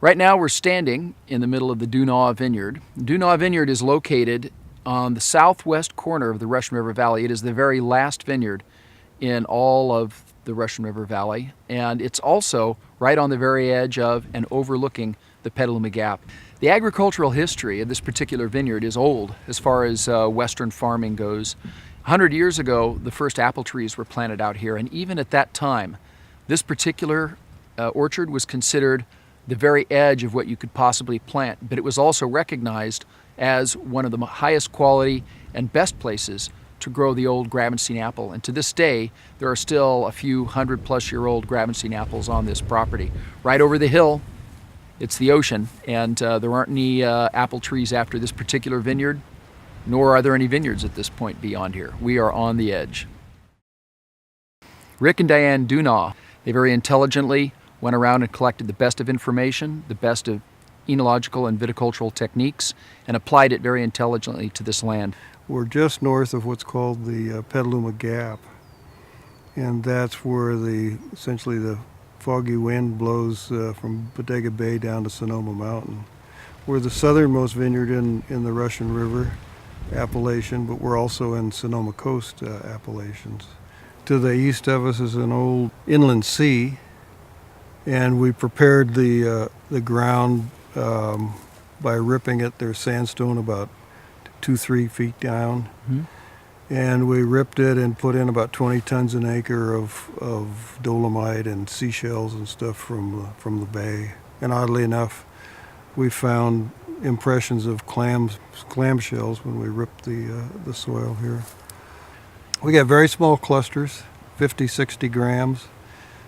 Right now we're standing in the middle of the DuNah Vineyard. DuNah Vineyard is located on the southwest corner of the Russian River Valley. It is the very last vineyard in all of the Russian River Valley, and it's also right on the very edge of and overlooking the Petaluma Gap. The agricultural history of this particular vineyard is old as far as Western farming goes. 100 years ago, the first apple trees were planted out here, and even at that time, this particular orchard was considered the very edge of what you could possibly plant, but it was also recognized as one of the highest quality and best places to grow the old Gravenstein apple. And to this day, there are still a few 100-plus-year-old Gravenstein apples on this property. Right over the hill, it's the ocean, and there aren't any apple trees after this particular vineyard, nor are there any vineyards at this point beyond here. We are on the edge. Rick and Diane DuNah, they very intelligently went around and collected the best of information, the best of enological and viticultural techniques, and applied it very intelligently to this land. We're just north of what's called the Petaluma Gap, and that's where essentially the foggy wind blows from Bodega Bay down to Sonoma Mountain. We're the southernmost vineyard in the Russian River appellation, but we're also in Sonoma Coast appellations. To the east of us is an old inland sea, and we prepared the ground by ripping it. There's sandstone about 2-3 feet down, and we ripped it and put in about 20 tons an acre of dolomite and seashells and stuff from the bay. And oddly enough, we found impressions of clamshells when we ripped the soil here. We got very small clusters, 50-60 grams,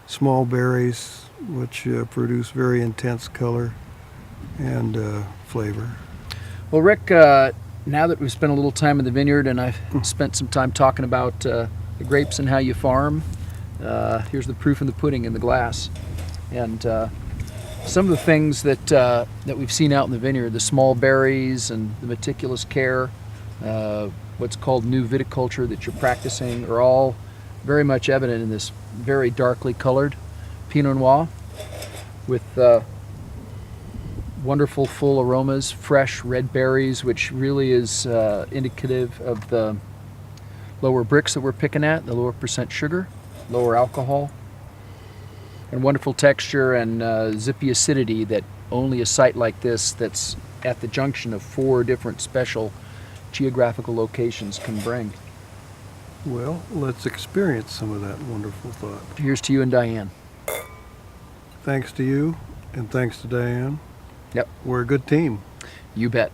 small berries, which produce very intense color and flavor. Well, Rick, now that we've spent a little time in the vineyard and I've spent some time talking about the grapes and how you farm, here's the proof in the pudding in the glass. And some of the things that we've seen out in the vineyard, the small berries and the meticulous care, what's called new viticulture that you're practicing, are all very much evident in this very darkly colored Pinot Noir with wonderful full aromas, fresh red berries, which really is indicative of the lower bricks that we're picking at, the lower percent sugar, lower alcohol, and wonderful texture and zippy acidity that only a site like this that's at the junction of 4 different special geographical locations can bring. Well, let's experience some of that wonderful thought. Here's to you and Diane. Thanks to you, and thanks to Diane. Yep. We're a good team. You bet.